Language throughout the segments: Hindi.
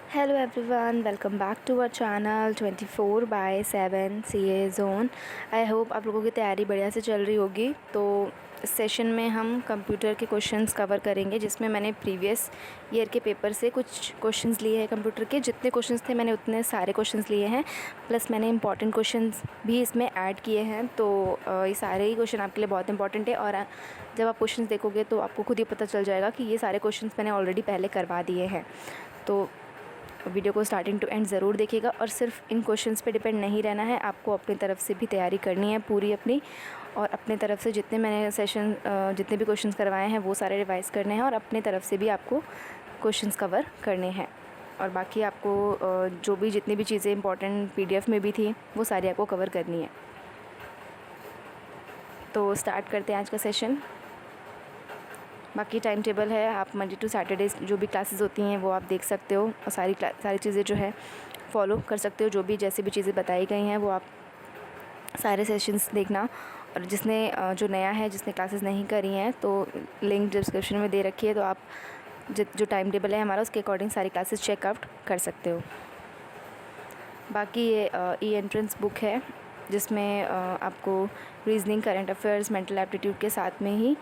Hello everyone, welcome back to our channel 24/7 CA zone. I hope आप लोगों की तैयारी बढ़िया से चल रही होगी। तो इस सेशन में हम कंप्यूटर के क्वेश्चंस कवर करेंगे, जिसमें मैंने प्रीवियस ईयर के पेपर से कुछ क्वेश्चंस लिए हैं। कंप्यूटर के जितने क्वेश्चंस थे मैंने उतने सारे क्वेश्चंस लिए हैं, प्लस मैंने इंपॉर्टेंट क्वेश्चंस भी इसमें ऐड किए हैं। तो ये सारे ही क्वेश्चन आपके लिए बहुत इंपॉर्टेंट है, और जब आप क्वेश्चंस देखोगे तो आपको खुद ही पता चल जाएगा कि ये सारे क्वेश्चंस मैंने ऑलरेडी पहले करवा दिए हैं। तो वीडियो को स्टार्टिंग टू एंड ज़रूर देखिएगा, और सिर्फ इन क्वेश्चंस पे डिपेंड नहीं रहना है, आपको अपनी तरफ से भी तैयारी करनी है पूरी अपनी, और अपने तरफ से जितने मैंने जितने भी क्वेश्चंस करवाए हैं वो सारे रिवाइज़ करने हैं, और अपने तरफ से भी आपको क्वेश्चंस कवर करने हैं। और बाकी आपको जो भी जितनी भी चीज़ें इंपॉर्टेंट पीडीएफ में भी थी वो सारी आपको कवर करनी है। तो स्टार्ट करते हैं आज का सेशन। बाकी टाइम टेबल है, आप मंडे टू सैटरडे जो भी क्लासेस होती हैं वो आप देख सकते हो, और सारी चीज़ें जो है फॉलो कर सकते हो। जो भी जैसी भी चीज़ें बताई गई हैं वो आप सारे सेशंस देखना। और जिसने जो नया है, जिसने क्लासेस नहीं करी हैं, तो लिंक डिस्क्रिप्शन में दे रखी है, तो आप जो टाइम टेबल है हमारा उसके अकॉर्डिंग सारी क्लासेस चेकआउट कर सकते हो। बाकी ये ई एंट्रेंस बुक है, जिसमें आपको reasoning, current affairs, mental aptitude के साथ में ही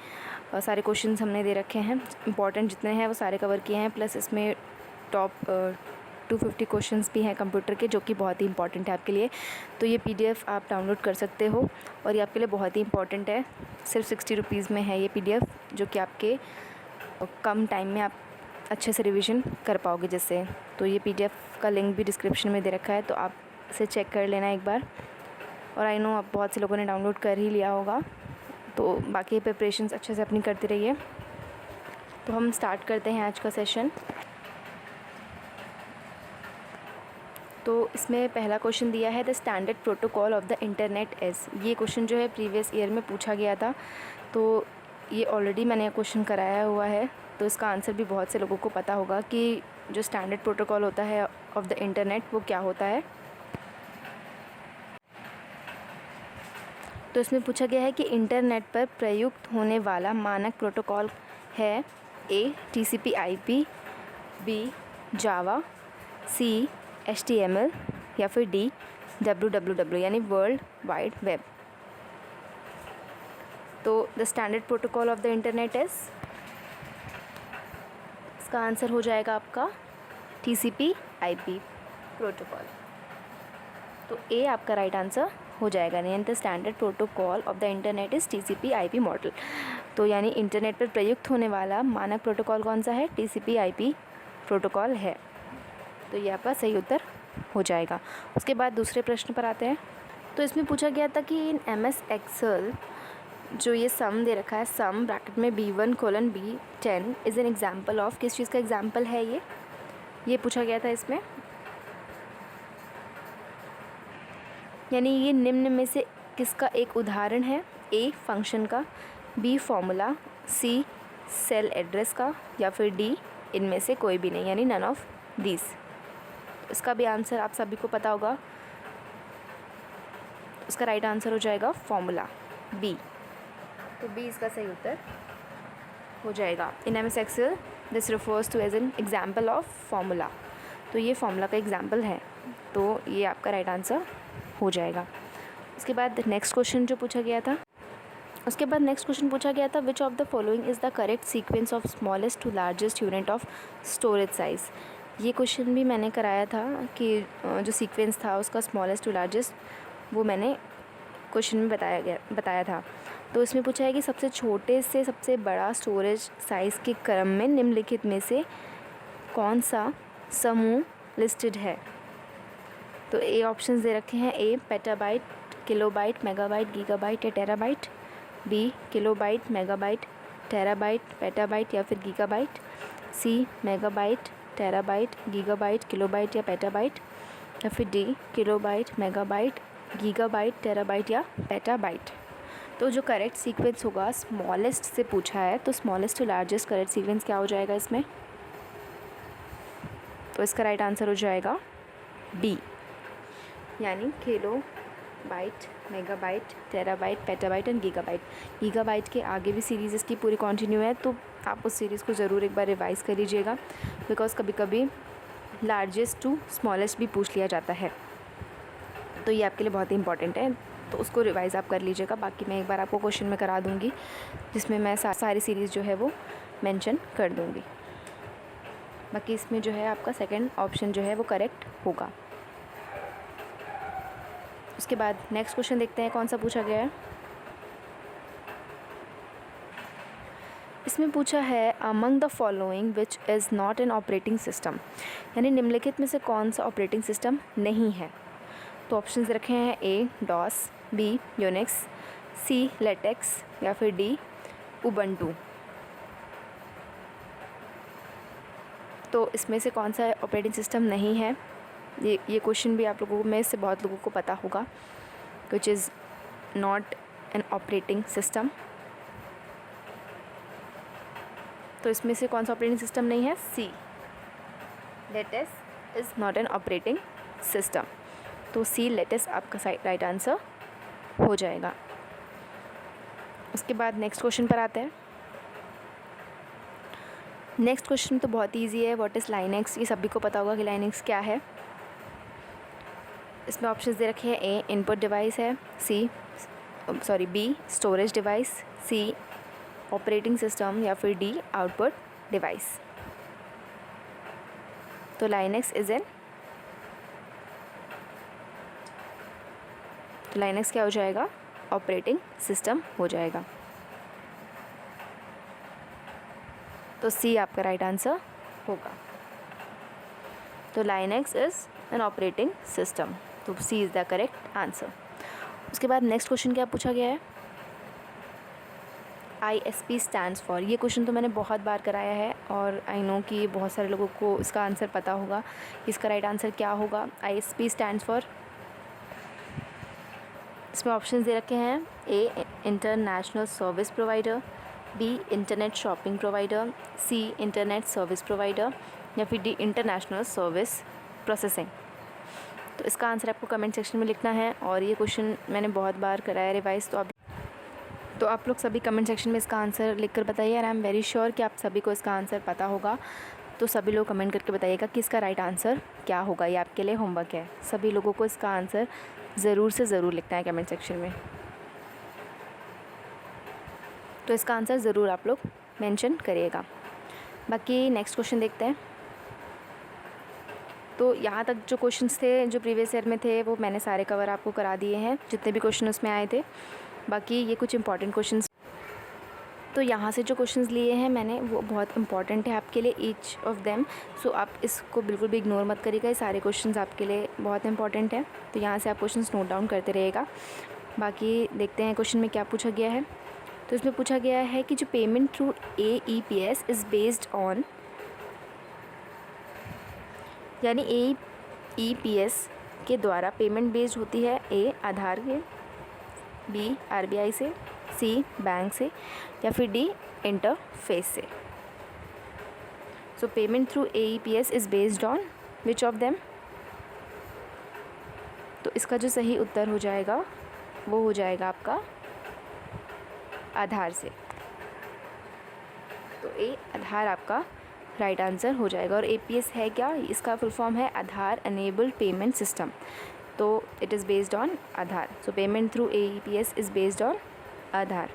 सारे क्वेश्चंस हमने दे रखे हैं। इंपॉर्टेंट जितने हैं वो सारे कवर किए हैं, प्लस इसमें टॉप 250 क्वेश्चंस भी हैं कंप्यूटर के, जो कि बहुत ही इंपॉर्टेंट है आपके लिए। तो ये पीडीएफ आप डाउनलोड कर सकते हो, और ये आपके लिए बहुत ही इंपॉर्टेंट है। सिर्फ 60 रुपीज़ में है ये पीडीएफ, जो कि आपके कम टाइम में आप अच्छे से रिवीजन कर पाओगे जिससे। तो ये पीडीएफ का लिंक भी डिस्क्रिप्शन में दे रखा है, तो आप इसे चेक कर लेना एक बार। और आई नो आप बहुत से लोगों ने डाउनलोड कर ही लिया होगा, तो बाकी प्रिपरेशंस अच्छे से अपनी करते रहिए। तो हम स्टार्ट करते हैं आज का सेशन। तो इसमें पहला क्वेश्चन दिया है, the standard protocol of the internet is. ये क्वेश्चन जो है प्रीवियस ईयर में पूछा गया था, तो ये ऑलरेडी मैंने क्वेश्चन कराया हुआ है, तो इसका आंसर भी बहुत से लोगों को पता होगा कि जो स्टैंडर्ड प्रोटोकॉल होता है ऑफ द इंटरनेट वो क्या होता है। तो इसमें पूछा गया है कि इंटरनेट पर प्रयुक्त होने वाला मानक प्रोटोकॉल है ए TCP/IP, बी जावा, सी HTML, या फिर डी WWW यानी वर्ल्ड वाइड वेब। तो the standard protocol of the internet is, इसका आंसर हो जाएगा आपका TCP/IP प्रोटोकॉल। तो ए आपका राइट आंसर हो जाएगा। यानी the standard protocol of the internet is TCP/IP model. तो यानी इंटरनेट पर प्रयुक्त होने वाला मानक प्रोटोकॉल कौन सा है? TCP/IP प्रोटोकॉल है। तो ये आपका सही उत्तर हो जाएगा। उसके बाद दूसरे प्रश्न पर आते हैं। तो इसमें पूछा गया था कि इन MS एक्सेल जो ये सम दे रखा है, सम ब्रैकेट में B1:B10 is an example of, किस चीज़ का एग्जाम्पल है ये पूछा गया था इसमें। यानी ये निम्न में से किसका एक उदाहरण है? ए फंक्शन का, बी फॉर्मूला, सी सेल एड्रेस का, या फिर डी इनमें से कोई भी नहीं, यानी नन ऑफ दीज। इसका भी आंसर आप सभी को पता होगा। इसका राइट आंसर हो जाएगा फॉर्मूला, बी। तो बी इसका सही उत्तर हो जाएगा। In MS Excel this refers to as an example of formula. तो ये फॉर्मूला का एग्जाम्पल है, तो ये आपका राइट आंसर हो जाएगा। उसके बाद नेक्स्ट क्वेश्चन जो पूछा गया था, which of the following is the correct sequence of smallest to largest unit of storage size. ये क्वेश्चन भी मैंने कराया था कि जो सीक्वेंस था उसका स्मॉलेस्ट टू लार्जेस्ट, वो मैंने क्वेश्चन में बताया था। तो इसमें पूछा है कि सबसे छोटे से सबसे बड़ा स्टोरेज साइज़ के क्रम में निम्नलिखित में से कौन सा समूह लिस्टेड है। तो ए ऑप्शंस दे रखे हैं, A petabyte, kilobyte, megabyte, gigabyte या terabyte, B kilobyte, megabyte, terabyte, petabyte या फिर gigabyte, C megabyte, terabyte, gigabyte, kilobyte या पेटाबाइट, या फिर D kilobyte, megabyte, gigabyte, terabyte या पेटाबाइट। तो जो करेक्ट सीक्वेंस होगा, स्मॉलेस्ट से पूछा है, तो smallest to largest correct sequence क्या हो जाएगा इसमें? तो इसका राइट आंसर हो जाएगा डी, यानी kilo byte, megabyte, terabyte, petabyte and gigabyte. Gigabyte के आगे भी सीरीज़ इसकी पूरी कंटिन्यू है, तो आप उस सीरीज़ को ज़रूर एक बार रिवाइज़ कर लीजिएगा, बिकॉज़ कभी कभी लार्जेस्ट टू स्मॉलेस्ट भी पूछ लिया जाता है। तो ये आपके लिए बहुत ही इंपॉर्टेंट है, तो उसको रिवाइज़ आप कर लीजिएगा। बाकी मैं एक बार आपको क्वेश्चन में करा दूँगी, जिसमें मैं सारी सीरीज़ जो है वो मेंशन कर दूँगी। बाकी इसमें जो है आपका सेकंड ऑप्शन जो है वो करेक्ट होगा। उसके बाद नेक्स्ट क्वेश्चन देखते हैं कौन सा पूछा गया है। इसमें पूछा है among the following which is not an operating system, यानी निम्नलिखित में से कौन सा ऑपरेटिंग सिस्टम नहीं है। तो ऑप्शंस रखे हैं ए डॉस, बी यूनिक्स, सी लेटेक्स या फिर डी उबंटू। तो इसमें से कौन सा ऑपरेटिंग सिस्टम नहीं है, ये क्वेश्चन भी आप लोगों में से बहुत लोगों को पता होगा, which is not an operating system. तो इसमें से कौन सा ऑपरेटिंग सिस्टम नहीं है, C latest is not an operating system. तो सी लेटेस्ट आपका राइट आंसर हो जाएगा। उसके बाद नेक्स्ट क्वेश्चन पर आते हैं। नेक्स्ट क्वेश्चन तो बहुत ईजी है, व्हाट इज़ लाइनेक्स। ये सभी को पता होगा कि लाइनेक्स क्या है। इसमें ऑप्शंस दे रखे हैं, ए इनपुट डिवाइस है, बी स्टोरेज डिवाइस, सी ऑपरेटिंग सिस्टम या फिर डी आउटपुट डिवाइस। तो लाइनेक्स क्या हो जाएगा, ऑपरेटिंग सिस्टम हो जाएगा। तो सी आपका राइट आंसर होगा। तो Linux is an operating system, तो C is the correct answer. उसके बाद नेक्स्ट क्वेश्चन क्या पूछा गया है, ISP स्टैंड्स फॉर। ये क्वेश्चन तो मैंने बहुत बार कराया है और आई नो कि बहुत सारे लोगों को इसका आंसर पता होगा। इसका राइट आंसर क्या होगा, ISP स्टैंड्स फॉर। इसमें ऑप्शंस दे रखे हैं, A international service provider, B internet shopping provider, C internet service provider या फिर डी इंटरनेशनल सर्विस प्रोसेसिंग। तो इसका आंसर आपको कमेंट सेक्शन में लिखना है और ये क्वेश्चन मैंने बहुत बार कराया रिवाइज, तो आप लोग सभी कमेंट सेक्शन में इसका आंसर लिखकर बताइए। और आई एम वेरी श्योर कि आप सभी को इसका आंसर पता होगा। तो सभी लोग कमेंट करके बताइएगा कि इसका राइट आंसर क्या होगा। ये आपके लिए होमवर्क है, सभी लोगों को इसका आंसर ज़रूर से ज़रूर लिखना है कमेंट सेक्शन में। तो इसका आंसर ज़रूर आप लोग मेंशन करिएगा। बाकी नेक्स्ट क्वेश्चन देखते हैं। तो यहाँ तक जो क्वेश्चंस थे जो प्रीवियस ईयर में थे वो मैंने सारे कवर आपको करा दिए हैं, जितने भी क्वेश्चन उसमें आए थे। बाकी ये कुछ इंपॉर्टेंट क्वेश्चंस, तो यहाँ से जो क्वेश्चंस लिए हैं मैंने वो बहुत इंपॉर्टेंट है आपके लिए, ईच ऑफ देम। सो आप इसको बिल्कुल भी इग्नोर मत करिएगा, ये सारे क्वेश्चंस आपके लिए बहुत इंपॉर्टेंट है। तो यहाँ से आप क्वेश्चंस नोट डाउन करते रहिएगा। बाकी देखते हैं क्वेश्चन में क्या पूछा गया है। तो इसमें पूछा गया है कि जो payment through AEPS is based on, यानी AEPS के द्वारा पेमेंट बेस्ड होती है, ए आधार के, बी RBI से, सी बैंक से या फिर डी इंटरफेस से। सो payment through AEPS is based on which of them. तो इसका जो सही उत्तर हो जाएगा वो हो जाएगा आपका आधार से। तो ए आधार आपका राइट आंसर हो जाएगा। और APS है क्या, इसका फुल फॉर्म है आधार एनेबल्ड पेमेंट सिस्टम। तो it is based on Aadhaar. So payment through AEPS is based on Aadhaar.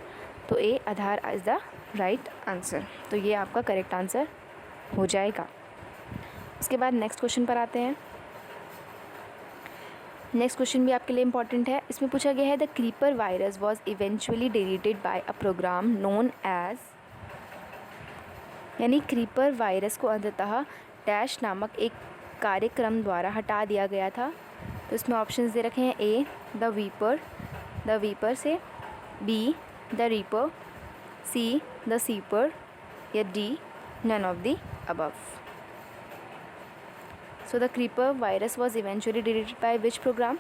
तो A Aadhaar is the right answer. तो ये आपका करेक्ट आंसर हो जाएगा। उसके बाद नेक्स्ट क्वेश्चन पर आते हैं। नेक्स्ट क्वेश्चन भी आपके लिए इंपॉर्टेंट है। इसमें पूछा गया है, the creeper virus was eventually deleted by a program known as, यानी क्रीपर वायरस को अंततः डैश नामक एक कार्यक्रम द्वारा हटा दिया गया था। तो इसमें ऑप्शंस दे रखे हैं, ए द वीपर से, B the reaper, C the seeper या D none of the above. So the creeper virus was eventually deleted by which program.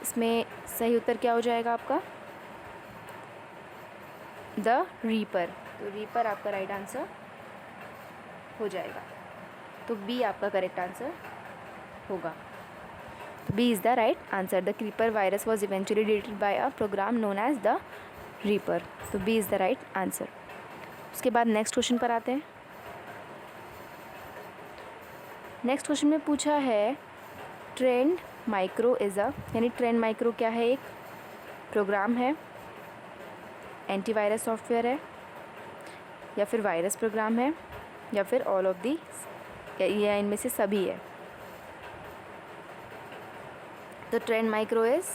इसमें सही उत्तर क्या हो जाएगा आपका, द रीपर। तो रीपर आपका राइट आंसर हो जाएगा। तो बी आपका करेक्ट आंसर होगा। तो B is the right answer. The creeper virus was eventually deleted by a program known as the reaper. तो B is the right answer. उसके बाद नेक्स्ट क्वेश्चन पर आते हैं। नेक्स्ट क्वेश्चन में पूछा है ट्रेंड माइक्रो इज़ अ, यानी ट्रेंड माइक्रो क्या है, एक प्रोग्राम है, एंटीवायरस सॉफ्टवेयर है, या फिर वायरस प्रोग्राम है, या फिर ऑल ऑफ दी, या इनमें से सभी है। तो trend micro is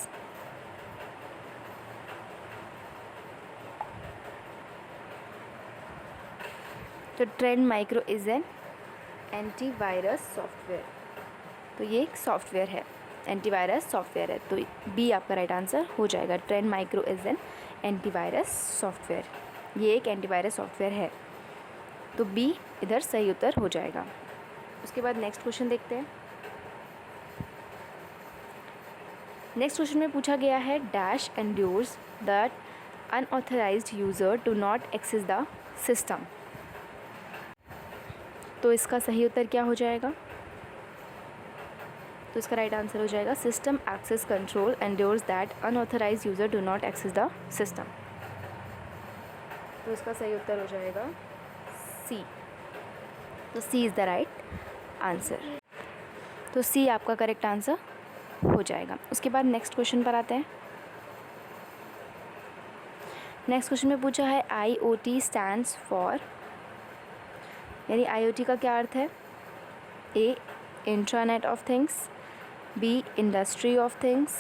trend micro is an antivirus software. तो ये एक सॉफ्टवेयर है, एंटीवायरस सॉफ्टवेयर है। तो बी आपका राइट आंसर हो जाएगा। Trend micro is an antivirus software, ये एक एंटीवायरस सॉफ्टवेयर है। तो बी इधर सही उत्तर हो जाएगा। उसके बाद नेक्स्ट क्वेश्चन देखते हैं। नेक्स्ट क्वेश्चन में पूछा गया है dash ensures that unauthorised user do not access the system. तो इसका सही उत्तर क्या हो जाएगा? तो इसका राइट आंसर हो जाएगा system access control ensures that unauthorised user do not access the system. तो इसका सही उत्तर हो जाएगा सी। तो C is the right answer. तो सी आपका करेक्ट आंसर हो जाएगा। उसके बाद नेक्स्ट क्वेश्चन पर आते हैं। नेक्स्ट क्वेश्चन में पूछा है IoT स्टैंड्स फॉर, यानी IoT का क्या अर्थ है? A intranet of things, B industry of things,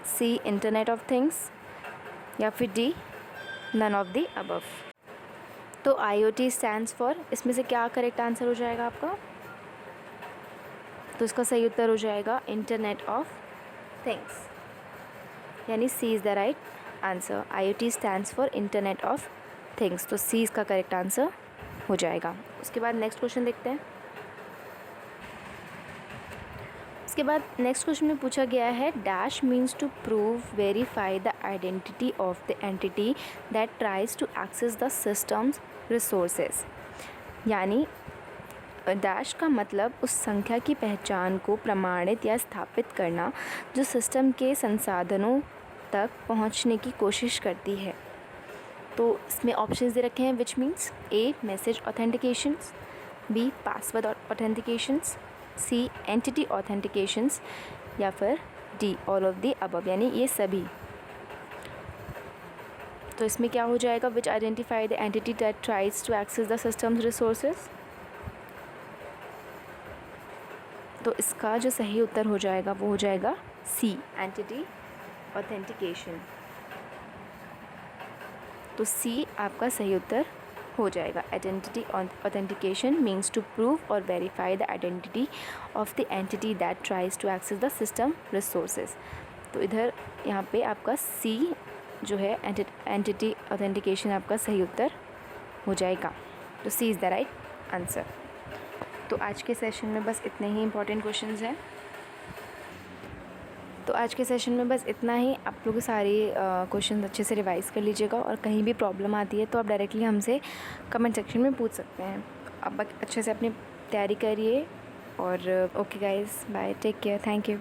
C internet of things, या फिर D none of the above. तो IoT स्टैंड्स फॉर, इसमें से क्या करेक्ट आंसर हो जाएगा आपका? तो इसका सही उत्तर हो जाएगा इंटरनेट ऑफ थिंग्स, यानी C is the right answer. IoT stands for internet of things. तो सी इसका करेक्ट आंसर हो जाएगा। उसके बाद नेक्स्ट क्वेश्चन देखते हैं। उसके बाद नेक्स्ट क्वेश्चन में पूछा गया है dash means to prove verify the identity of the entity that tries to access the systems resources. यानी डैश का मतलब उस संख्या की पहचान को प्रमाणित या स्थापित करना जो सिस्टम के संसाधनों तक पहुंचने की कोशिश करती है। तो इसमें ऑप्शंस दे रखे हैं which means A message authentications, B password authentications, C entity authentications, या फिर D all of the above, यानी ये सभी। तो इसमें क्या हो जाएगा? Which identify the entity that tries to access the systems resources. तो इसका जो सही उत्तर हो जाएगा वो हो जाएगा सी एंटिटी ऑथेंटिकेशन। तो सी आपका सही उत्तर हो जाएगा। Identity authentication means to prove और verify the identity of the entity that tries to access the system resources. तो इधर यहाँ पे आपका सी जो है एंटिटी ऑथेंटिकेशन आपका सही उत्तर हो जाएगा। तो C is the right answer. तो आज के सेशन में बस इतने ही इंपॉर्टेंट क्वेश्चंस हैं। तो आज के सेशन में बस इतना ही। आप लोग सारे क्वेश्चन अच्छे से रिवाइज़ कर लीजिएगा और कहीं भी प्रॉब्लम आती है तो आप डायरेक्टली हमसे कमेंट सेक्शन में पूछ सकते हैं। आप अच्छे से अपनी तैयारी करिए और okay guys, bye, take care, thank you.